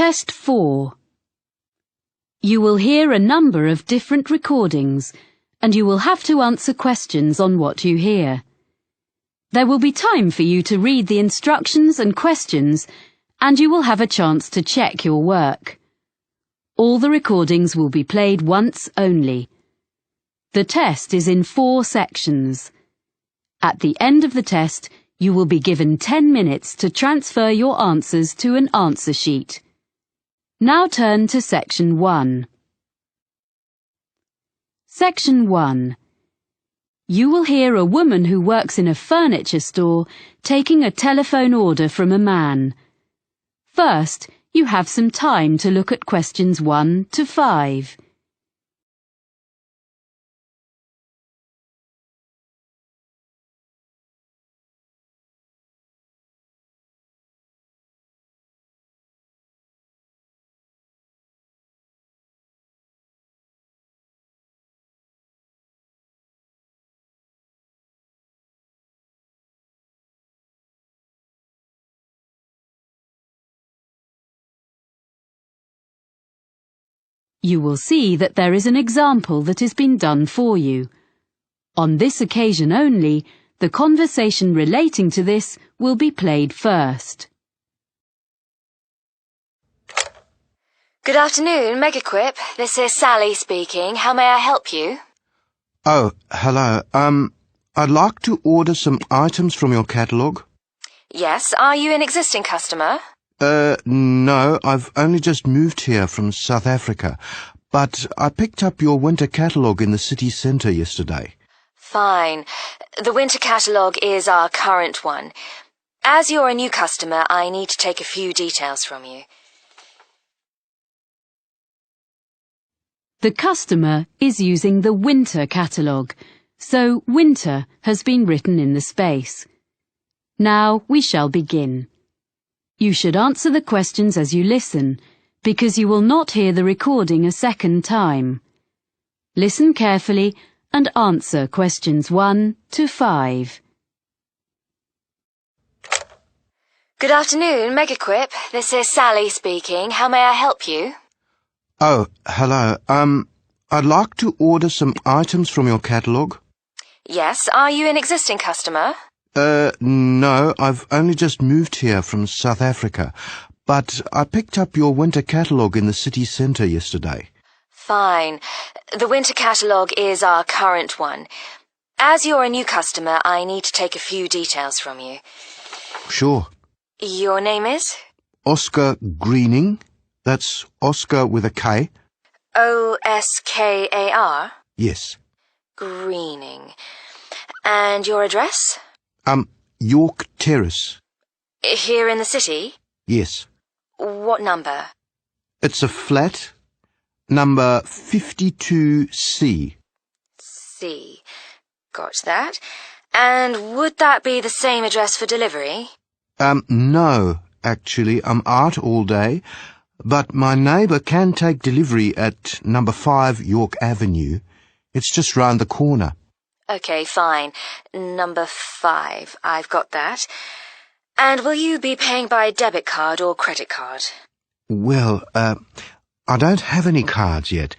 Test 4. You will hear a number of different recordings, and you will have to answer questions on what you hear. There will be time for you to read the instructions and questions, and you will have a chance to check your work. All the recordings will be played once only. The test is in 4 sections. At the end of the test, you will be given 10 minutes to transfer your answers to an answer sheet. Now turn to Section 1. Section 1. You will hear a woman who works in a furniture store taking a telephone order from a man. First, you have some time to look at questions 1 to 5. You will see that there is an example that has been done for you. On this occasion only, the conversation relating to this will be played first. Good afternoon, Megaquip. This is Sally speaking. How may I help you? Oh, hello. I'd like to order some items from your catalogue. Yes, are you an existing customer? No, I've only just moved here from South Africa, but I picked up your winter catalogue in the city centre yesterday. Fine. The winter catalogue is our current one. As you're a new customer, I need to take a few details from you. The customer is using the winter catalogue, so winter has been written in the space. Now we shall begin. You should answer the questions as you listen, because you will not hear the recording a second time. Listen carefully and answer questions 1 to 5. Good afternoon, Megaquip. This is Sally speaking. How may I help you? Oh, hello. I'd like to order some items from your catalogue. Yes, are you an existing customer? No, I've only just moved here from South Africa, but I picked up your winter catalogue in the city centre yesterday. Fine. The winter catalogue is our current one. As you're a new customer, I need to take a few details from you. Sure. Your name is? Oscar Greening. That's Oscar with a K. Oskar? Yes. Greening. And your address? York Terrace. Here in the city? Yes. What number? It's a flat, number 52C. C. Got that. And would that be the same address for delivery? No, actually, I'm out all day, but my neighbour can take delivery at number 5 York Avenue. It's just round the corner. Okay, fine. Number 5. I've got that. And will you be paying by debit card or credit card? Well, I don't have any cards yet.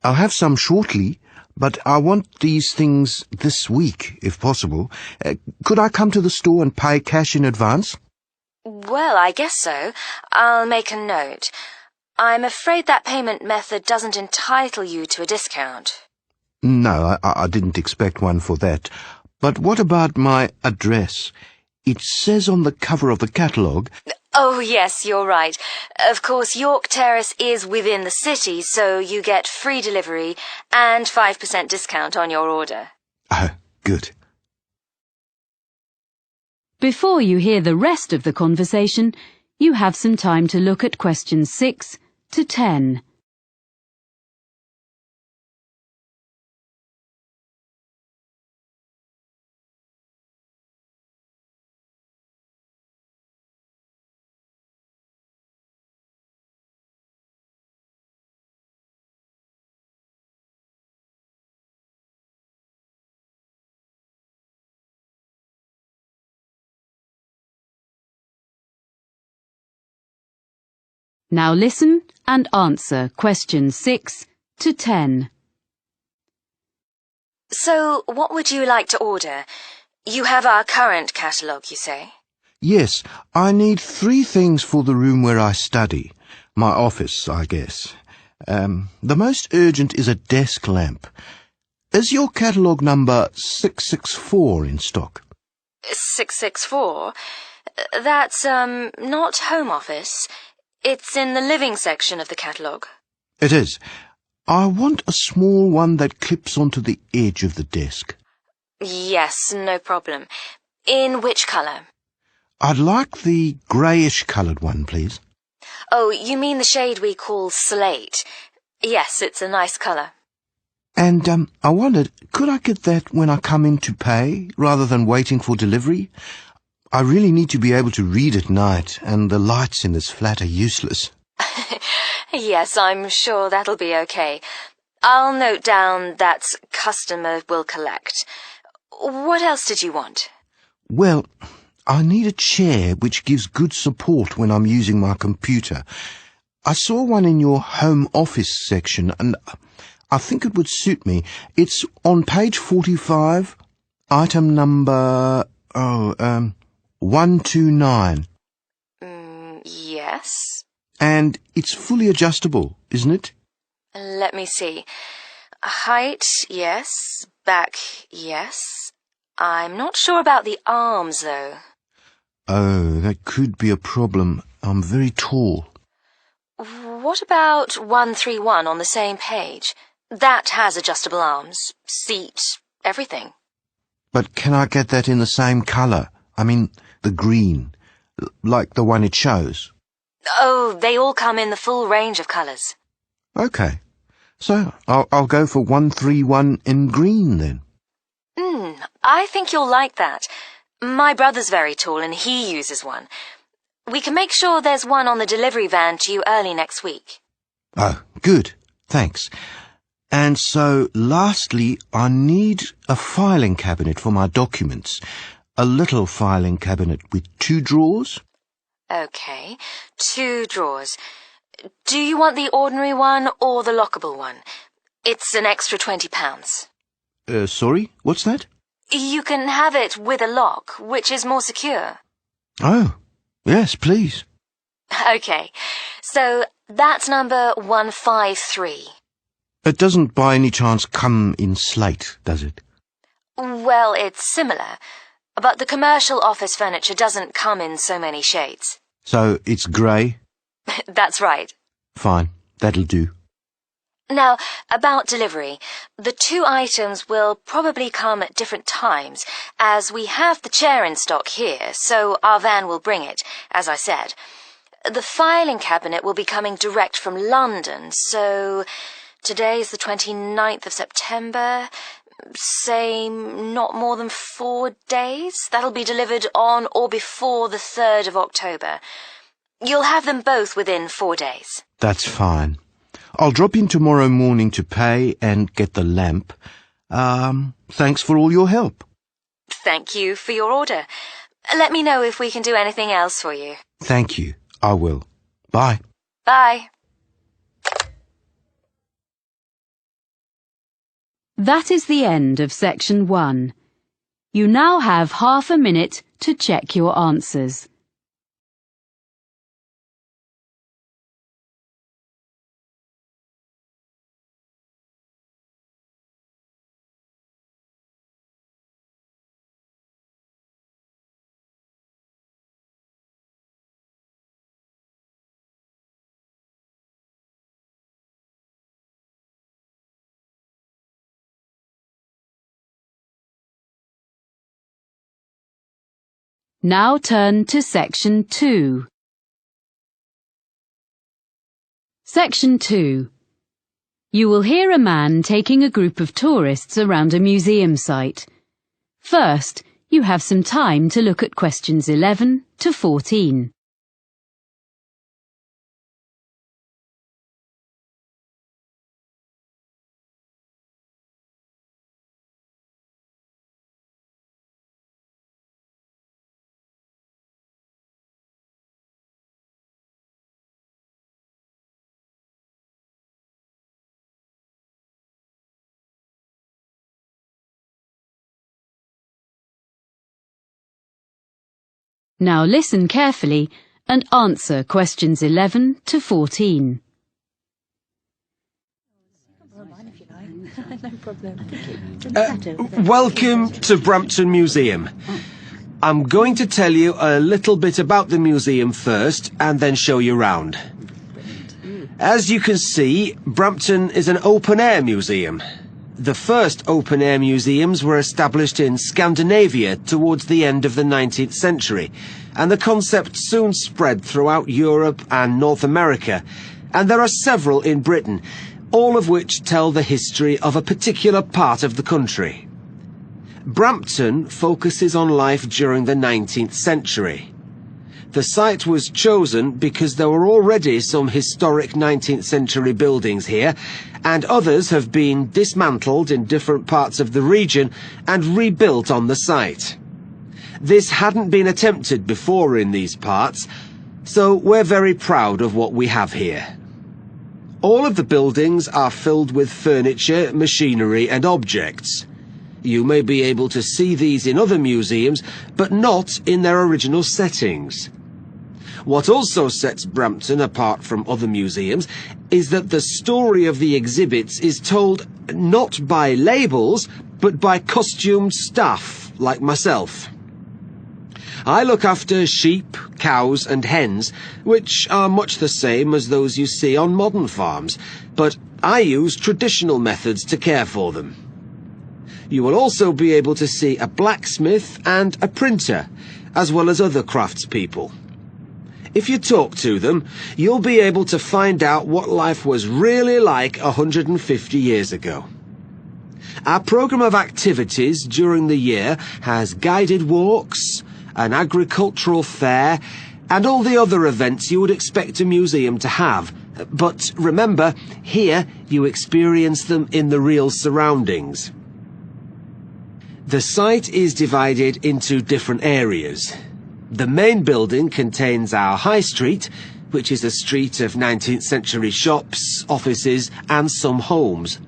I'll have some shortly, but I want these things this week, if possible. Could I come to the store and pay cash in advance? Well, I guess so. I'll make a note. I'm afraid that payment method doesn't entitle you to a discount. No, I didn't expect one for that. But what about my address? It says on the cover of the catalogue... Oh, yes, you're right. Of course, York Terrace is within the city, so you get free delivery and 5% discount on your order. Oh, good. Before you hear the rest of the conversation, you have some time to look at questions 6 to 10. Now listen and answer questions 6 to 10. So, what would you like to order? You have our current catalogue, you say? Yes, I need 3 things for the room where I study. My office, I guess. The most urgent is a desk lamp. Is your catalogue number 664 in stock? 664? That's, not home office. It's in the living section of the catalogue. It is. I want a small one that clips onto the edge of the desk. Yes, no problem. In which colour? I'd like the greyish-coloured one, please. Oh, you mean the shade we call slate. Yes, it's a nice colour. And I wondered, could I get that when I come in to pay, rather than waiting for delivery? I really need to be able to read at night, and the lights in this flat are useless. Yes, I'm sure that'll be okay. I'll note down that customer will collect. What else did you want? Well, I need a chair which gives good support when I'm using my computer. I saw one in your home office section, and I think it would suit me. It's on page 45, item number 129. Yes? And it's fully adjustable, isn't it? Let me see. Height, yes. Back, yes. I'm not sure about the arms, though. Oh, that could be a problem. I'm very tall. What about 131 on the same page? That has adjustable arms, seat, everything. But can I get that in the same colour? I mean, the green, like the one it shows. Oh, they all come in the full range of colours. Okay, so I'll go for 131 in green then. I think you'll like that. My brother's very tall and he uses one. We can make sure there's one on the delivery van to you early next week. Oh, good. Thanks. And so, lastly, I need a filing cabinet for my documents. A little filing cabinet with 2 drawers. Okay, 2 drawers. Do you want the ordinary one or the lockable one? It's an extra £20. Sorry, what's that? You can have it with a lock, which is more secure. Oh, yes, please. Okay, so that's number 153. It doesn't by any chance come in slate, does it? Well, it's similar, but the commercial office furniture doesn't come in so many shades. So it's grey? That's right. Fine, that'll do. Now, about delivery, the 2 items will probably come at different times, as we have the chair in stock here, so our van will bring it, as I said. The filing cabinet will be coming direct from London, so today is the 29th of September, say not more than 4 days. That'll be delivered on or before the 3rd of October. You'll have them both within 4 days. That's fine. I'll drop in tomorrow morning to pay and get the lamp. Thanks for all your help. Thank you for your order. Let me know if we can do anything else for you. Thank you. I will. Bye. Bye. That is the end of section 1. You now have half a minute to check your answers. Now turn to section 2. Section 2. You will hear a man taking a group of tourists around a museum site. First, you have some time to look at questions 11 to 14. Now listen carefully and answer questions 11 to 14. Welcome to Brampton Museum. I'm going to tell you a little bit about the museum first and then show you round. As you can see, Brampton is an open-air museum. The first open-air museums were established in Scandinavia towards the end of the 19th century, and the concept soon spread throughout Europe and North America, and there are several in Britain, all of which tell the history of a particular part of the country. Brampton focuses on life during the 19th century. The site was chosen because there were already some historic 19th century buildings here, and others have been dismantled in different parts of the region and rebuilt on the site. This hadn't been attempted before in these parts, so we're very proud of what we have here. All of the buildings are filled with furniture, machinery and objects. You may be able to see these in other museums, but not in their original settings. What also sets Brampton apart from other museums is that the story of the exhibits is told not by labels, but by costumed staff like myself. I look after sheep, cows and hens, which are much the same as those you see on modern farms, but I use traditional methods to care for them. You will also be able to see a blacksmith and a printer, as well as other craftspeople. If you talk to them, you'll be able to find out what life was really like 150 years ago. Our programme of activities during the year has guided walks, an agricultural fair, and all the other events you would expect a museum to have. But remember, here you experience them in the real surroundings. The site is divided into different areas. The main building contains our High Street, which is a street of 19th century shops, offices and some homes.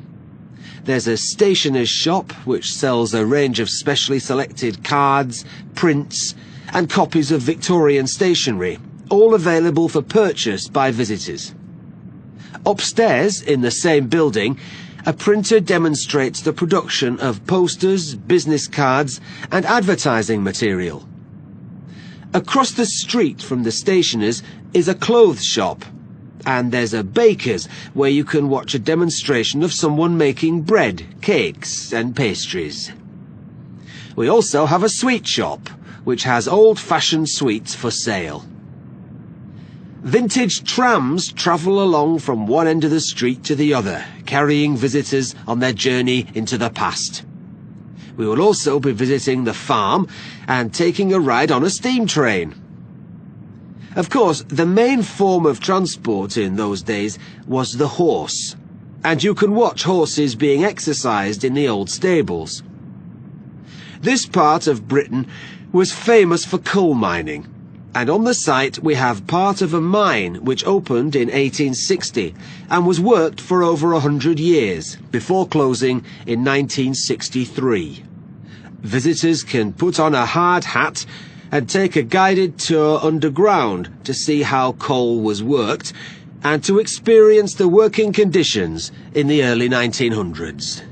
There's a stationer's shop which sells a range of specially selected cards, prints and copies of Victorian stationery, all available for purchase by visitors. Upstairs, in the same building, a printer demonstrates the production of posters, business cards and advertising material. Across the street from the stationer's is a clothes shop, and there's a baker's where you can watch a demonstration of someone making bread, cakes and pastries. We also have a sweet shop, which has old-fashioned sweets for sale. Vintage trams travel along from one end of the street to the other, carrying visitors on their journey into the past. We will also be visiting the farm and taking a ride on a steam train. Of course, the main form of transport in those days was the horse, and you can watch horses being exercised in the old stables. This part of Britain was famous for coal mining, and on the site we have part of a mine which opened in 1860 and was worked for over 100 years before closing in 1963. Visitors can put on a hard hat and take a guided tour underground to see how coal was worked and to experience the working conditions in the early 1900s.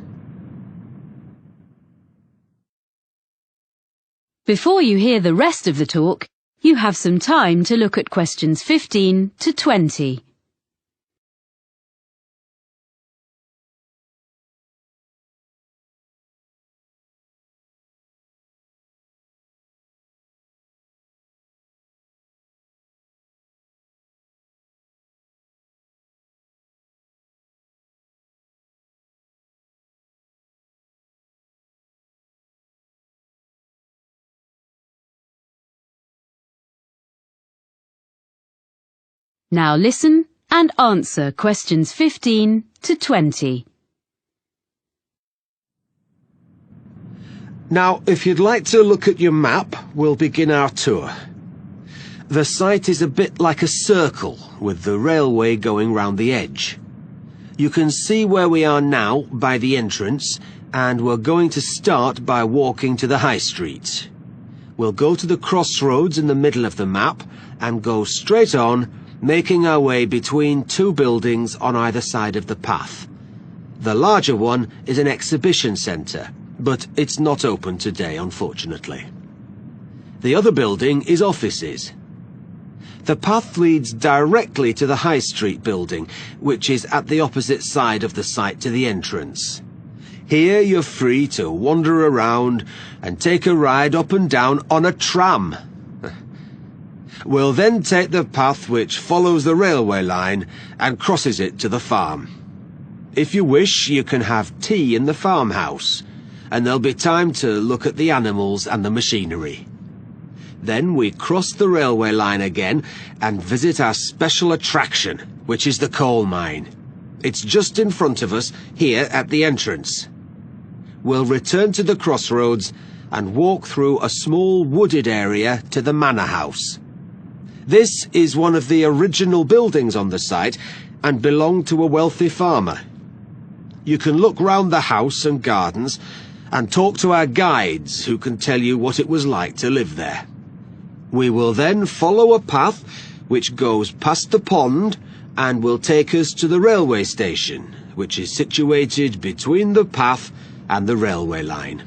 Before you hear the rest of the talk, you have some time to look at questions 15 to 20. Now listen and answer questions 15 to 20. Now, if you'd like to look at your map, we'll begin our tour. The site is a bit like a circle, with the railway going round the edge. You can see where we are now by the entrance, and we're going to start by walking to the High Street. We'll go to the crossroads in the middle of the map and go straight on, making our way between two buildings on either side of the path. The larger one is an exhibition centre, but it's not open today, unfortunately. The other building is offices. The path leads directly to the High Street building, which is at the opposite side of the site to the entrance. Here you're free to wander around and take a ride up and down on a tram. We'll then take the path which follows the railway line and crosses it to the farm. If you wish, you can have tea in the farmhouse, and there'll be time to look at the animals and the machinery. Then we cross the railway line again and visit our special attraction, which is the coal mine. It's just in front of us, here at the entrance. We'll return to the crossroads and walk through a small wooded area to the manor house. This is one of the original buildings on the site and belonged to a wealthy farmer. You can look round the house and gardens and talk to our guides who can tell you what it was like to live there. We will then follow a path which goes past the pond and will take us to the railway station, which is situated between the path and the railway line.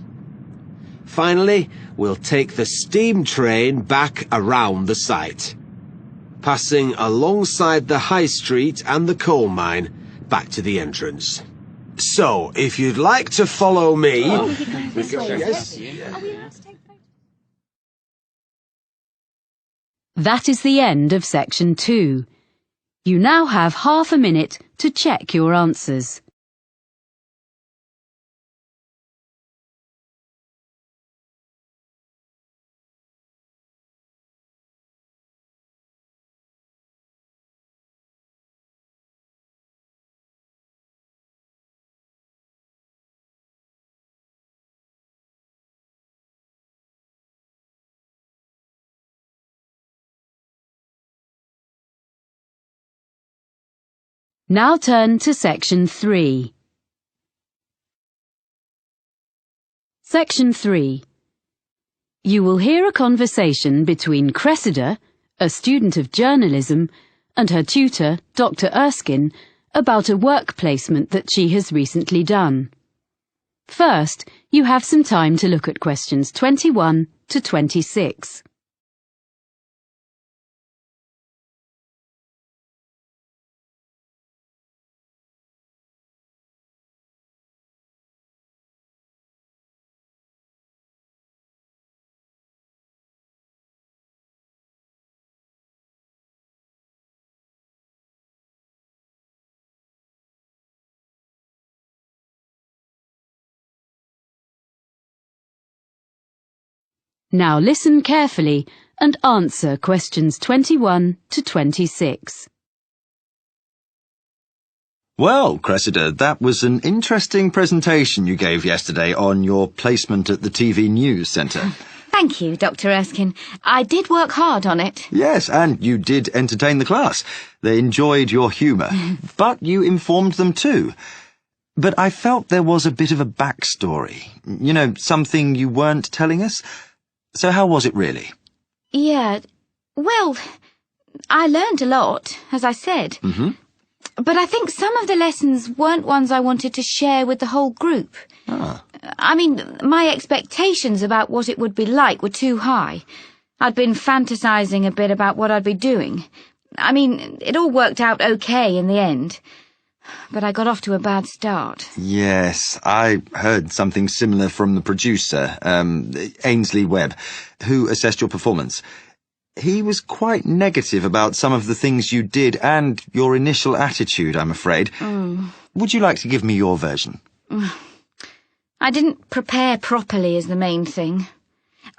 Finally, we'll take the steam train back around the site, passing alongside the high street and the coal mine back to the entrance. So, if you'd like to follow me... That is the end of section 2. You now have half a minute to check your answers. Now turn to section 3. Section 3. You will hear a conversation between Cressida, a student of journalism, and her tutor, Dr. Erskine, about a work placement that she has recently done. First, you have some time to look at questions 21 to 26. Now listen carefully and answer questions 21 to 26. Well, Cressida, that was an interesting presentation you gave yesterday on your placement at the TV News Centre. Thank you, Dr. Erskine. I did work hard on it. Yes, and you did entertain the class. They enjoyed your humour, but you informed them too. But I felt there was a bit of a backstory. You know, something you weren't telling us. So how was it really? Yeah, well, I learned a lot, as I said. But I think some of the lessons weren't ones I wanted to share with the whole group. I mean, my expectations about what it would be like were too high. I'd been fantasizing a bit about what I'd be doing. I mean, it all worked out okay in the end. But I got off to a bad start. Yes, I heard something similar from the producer, Ainsley Webb, who assessed your performance. He was quite negative about some of the things you did and your initial attitude, I'm afraid. Would you like to give me your version? I didn't prepare properly is the main thing.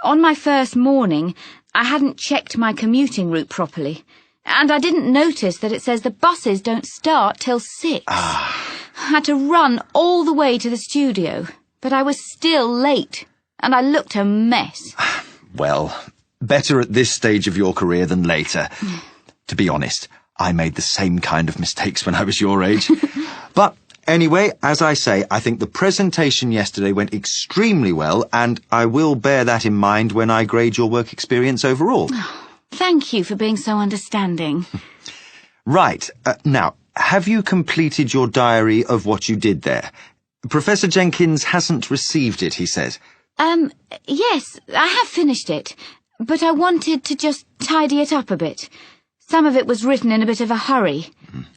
On my first morning, I hadn't checked my commuting route properly. And I didn't notice that it says the buses don't start till 6. I had to run all the way to the studio, but I was still late, and I looked a mess. Well, better at this stage of your career than later. To be honest, I made the same kind of mistakes when I was your age. But Anyway, as I say, I think the presentation yesterday went extremely well, and I will bear that in mind when I grade your work experience overall. Thank you for being so understanding. Right. Now, have you completed your diary of what you did there? Professor Jenkins hasn't received it, he says. Yes, I have finished it, but I wanted to just tidy it up a bit. Some of it was written in a bit of a hurry.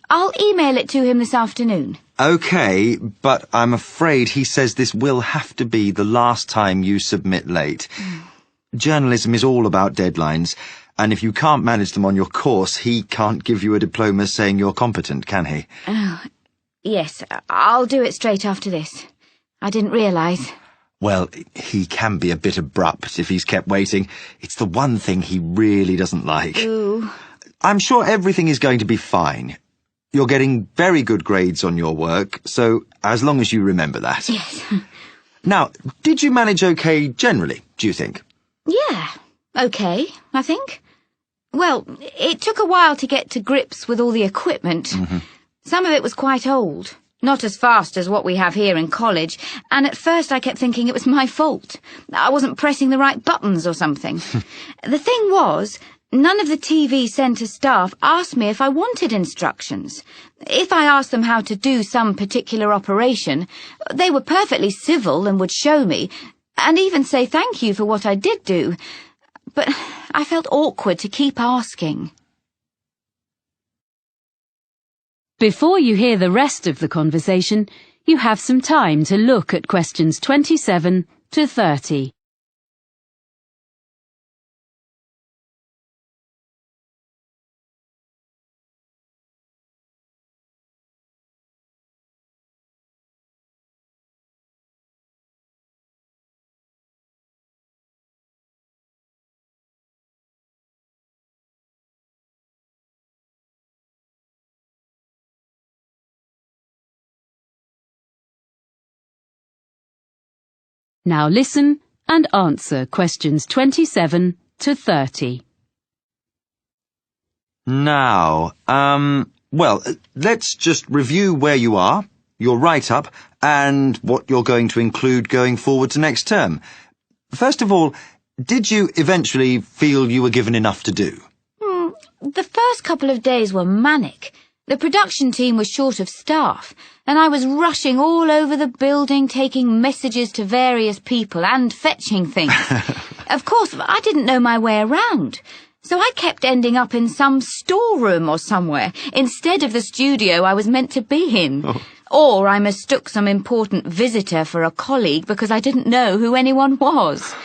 I'll email it to him this afternoon. OK, but I'm afraid he says this will have to be the last time you submit late. Journalism is all about deadlines, and if you can't manage them on your course, he can't give you a diploma saying you're competent, can he? Oh, yes, I'll do it straight after this. I didn't realise. Well, he can be a bit abrupt if he's kept waiting. It's the one thing he really doesn't like. Ooh. I'm sure everything is going to be fine. You're getting very good grades on your work, so as long as you remember that. Yes. Now, did you manage okay generally, do you think? Yeah, okay, I think. Well, it took a while to get to grips with all the equipment. Some of it was quite old, not as fast as what we have here in college, and at first I kept thinking it was my fault. I wasn't pressing the right buttons or something. The thing was, none of the TV centre staff asked me if I wanted instructions. If I asked them how to do some particular operation, they were perfectly civil and would show me, and even say thank you for what I did do. But I felt awkward to keep asking. Before you hear the rest of the conversation, you have some time to look at questions 27 to 30. Now listen and answer questions 27 to 30. Now, well, let's just review where you are, your write-up, and what you're going to include going forward to next term. First of all, did you eventually feel you were given enough to do? The first couple of days were manic. The production team was short of staff, and I was rushing all over the building, taking messages to various people and fetching things. Of course, I didn't know my way around, so I kept ending up in some storeroom or somewhere, instead of the studio I was meant to be in. Or I mistook some important visitor for a colleague because I didn't know who anyone was.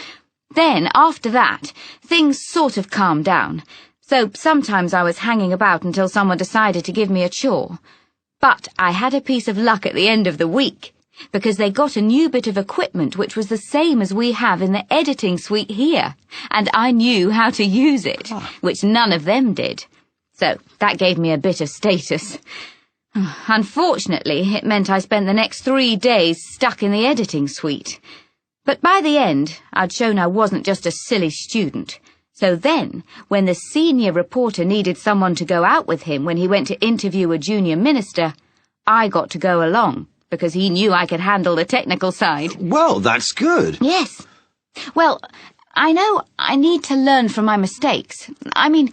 Then, after that, things sort of calmed down. So sometimes I was hanging about until someone decided to give me a chore. But I had a piece of luck at the end of the week, because they got a new bit of equipment which was the same as we have in the editing suite here, and I knew how to use it, which none of them did. So that gave me a bit of status. Unfortunately, it meant I spent the next 3 days stuck in the editing suite. But by the end, I'd shown I wasn't just a silly student. So then, when the senior reporter needed someone to go out with him when he went to interview a junior minister, I got to go along, because he knew I could handle the technical side. Well, that's good. Yes. Well, I know I need to learn from my mistakes. I mean,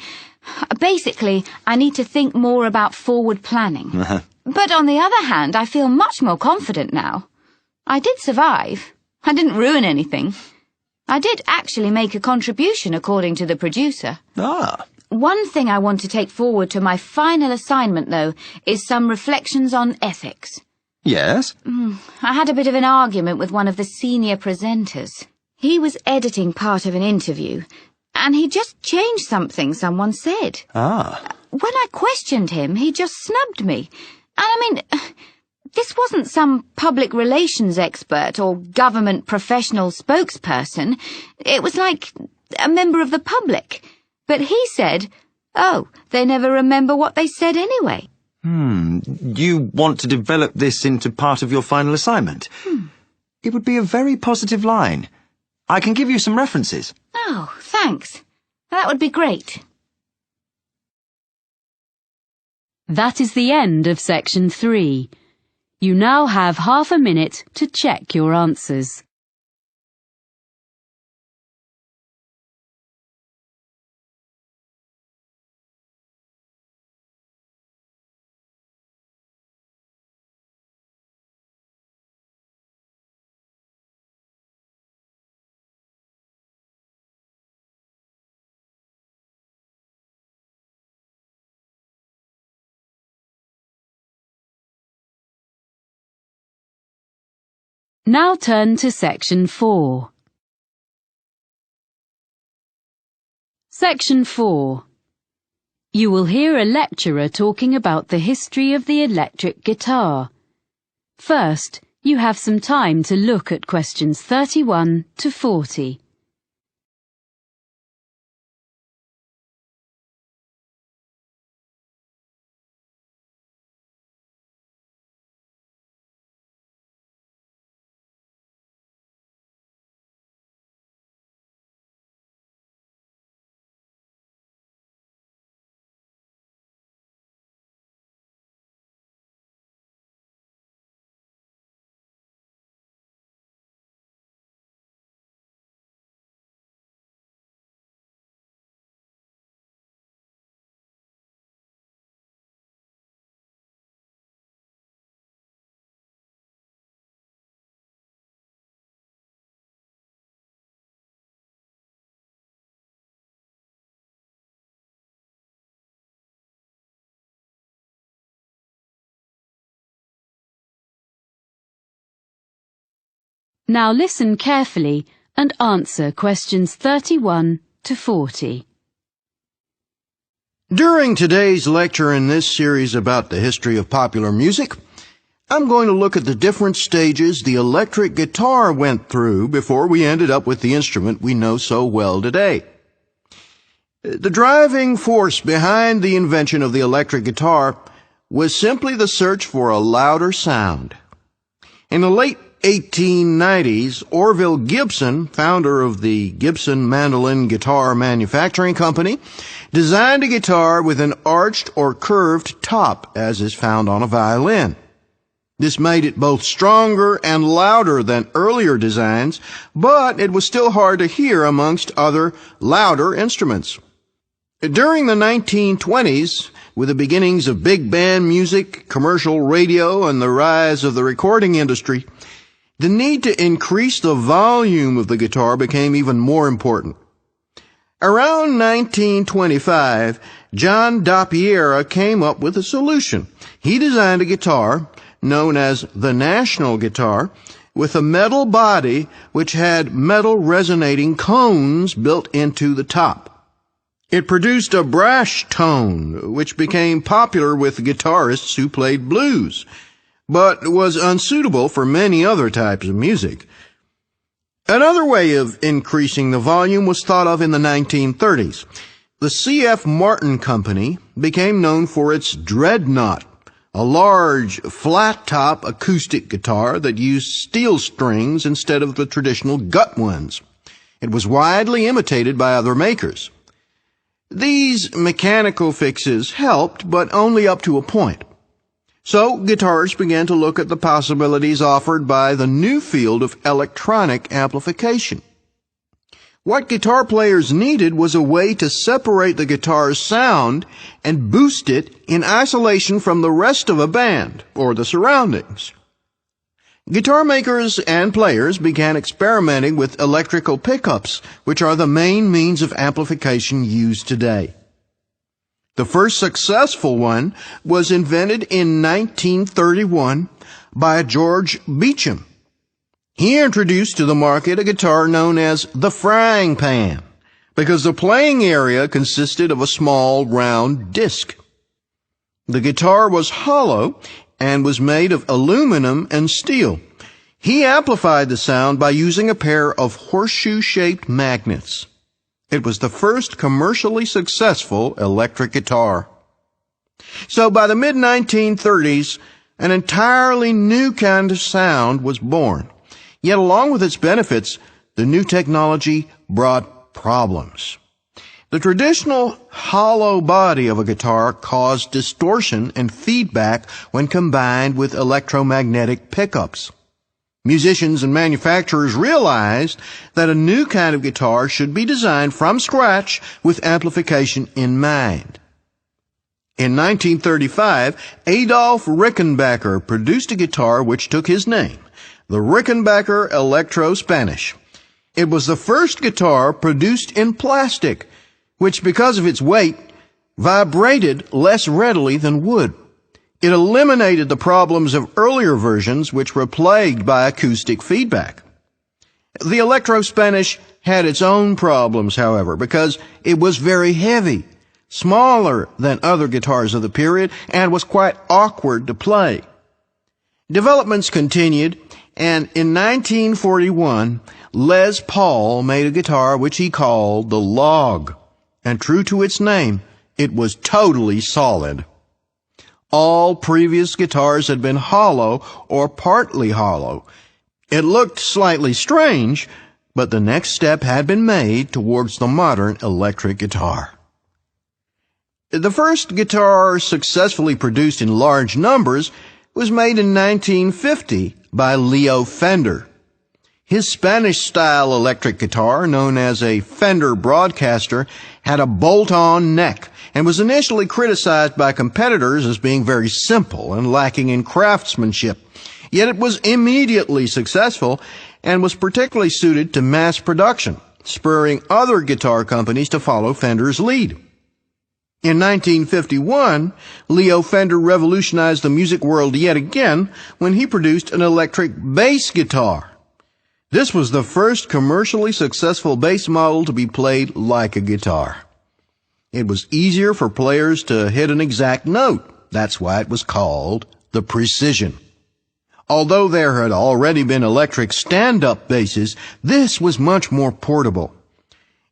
basically, I need to think more about forward planning. But on the other hand, I feel much more confident now. I did survive. I didn't ruin anything. I did actually make a contribution, according to the producer. One thing I want to take forward to my final assignment, though, is some reflections on ethics. Yes? I had a bit of an argument with one of the senior presenters. He was editing part of an interview, and he just changed something someone said. When I questioned him, he just snubbed me. And I mean, this wasn't some public relations expert or government professional spokesperson. It was like a member of the public. But he said, oh, they never remember what they said anyway. You want to develop this into part of your final assignment? It would be a very positive line. I can give you some references. Oh, thanks. That would be great. That is the end of section 3. You now have half a minute to check your answers. Now turn to Section 4. Section 4. You will hear a lecturer talking about the history of the electric guitar. First, you have some time to look at questions 31 to 40. Now listen carefully and answer questions 31 to 40. During today's lecture in this series about the history of popular music, I'm going to look at the different stages the electric guitar went through before we ended up with the instrument we know so well today. The driving force behind the invention of the electric guitar was simply the search for a louder sound. In the late 1890s, Orville Gibson, founder of the Gibson Mandolin Guitar Manufacturing Company, designed a guitar with an arched or curved top, as is found on a violin. This made it both stronger and louder than earlier designs, but it was still hard to hear amongst other louder instruments. During the 1920s, with the beginnings of big band music, commercial radio, and the rise of the recording industry, the need to increase the volume of the guitar became even more important. Around 1925, John Dappiera came up with a solution. He designed a guitar known as the National Guitar with a metal body which had metal resonating cones built into the top. It produced a brash tone, which became popular with guitarists who played blues, but was unsuitable for many other types of music. Another way of increasing the volume was thought of in the 1930s. The C.F. Martin Company became known for its Dreadnought, a large, flat-top acoustic guitar that used steel strings instead of the traditional gut ones. It was widely imitated by other makers. These mechanical fixes helped, but only up to a point. So guitarists began to look at the possibilities offered by the new field of electronic amplification. What guitar players needed was a way to separate the guitar's sound and boost it in isolation from the rest of a band or the surroundings. Guitar makers and players began experimenting with electrical pickups, which are the main means of amplification used today. The first successful one was invented in 1931 by George Beecham. He introduced to the market a guitar known as the frying pan, because the playing area consisted of a small round disc. The guitar was hollow and was made of aluminum and steel. He amplified the sound by using a pair of horseshoe-shaped magnets. It was the first commercially successful electric guitar. So by the mid-1930s, an entirely new kind of sound was born. Yet along with its benefits, the new technology brought problems. The traditional hollow body of a guitar caused distortion and feedback when combined with electromagnetic pickups. Musicians and manufacturers realized that a new kind of guitar should be designed from scratch with amplification in mind. In 1935, Adolf Rickenbacker produced a guitar which took his name, the Rickenbacker Electro-Spanish. It was the first guitar produced in plastic, which, because of its weight, vibrated less readily than wood. It eliminated the problems of earlier versions, which were plagued by acoustic feedback. The Electro-Spanish had its own problems, however, because it was very heavy, smaller than other guitars of the period, and was quite awkward to play. Developments continued, and in 1941, Les Paul made a guitar which he called the Log, and true to its name, it was totally solid. All previous guitars had been hollow or partly hollow. It looked slightly strange, but the next step had been made towards the modern electric guitar. The first guitar successfully produced in large numbers was made in 1950 by Leo Fender. His Spanish-style electric guitar, known as a Fender Broadcaster, had a bolt-on neck and was initially criticized by competitors as being very simple and lacking in craftsmanship. Yet it was immediately successful and was particularly suited to mass production, spurring other guitar companies to follow Fender's lead. In 1951, Leo Fender revolutionized the music world yet again when he produced an electric bass guitar. This was the first commercially successful bass model to be played like a guitar. It was easier for players to hit an exact note. That's why it was called the Precision. Although there had already been electric stand-up basses, this was much more portable.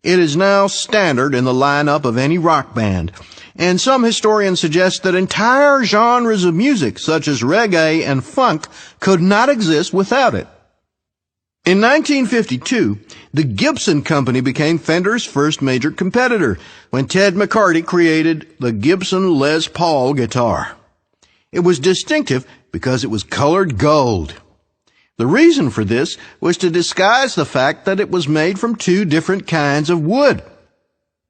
It is now standard in the lineup of any rock band, and some historians suggest that entire genres of music, such as reggae and funk, could not exist without it. In 1952, the Gibson Company became Fender's first major competitor when Ted McCarty created the Gibson Les Paul guitar. It was distinctive because it was colored gold. The reason for this was to disguise the fact that it was made from two different kinds of wood.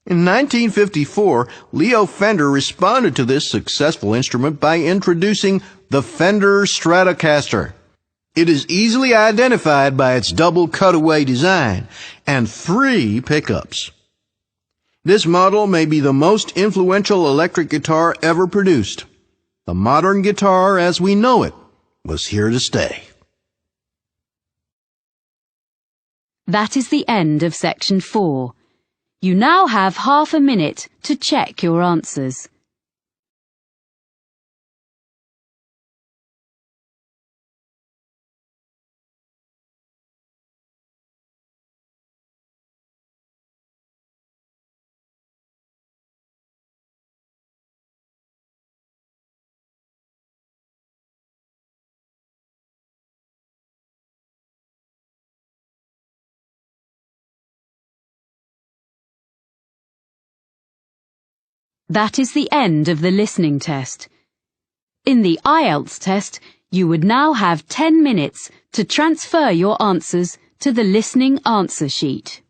In 1954, Leo Fender responded to this successful instrument by introducing the Fender Stratocaster. It is easily identified by its double cutaway design and 3 pickups. This model may be the most influential electric guitar ever produced. The modern guitar as we know it was here to stay. That is the end of section 4. You now have half a minute to check your answers. That is the end of the listening test. In the IELTS test, you would now have 10 minutes to transfer your answers to the listening answer sheet.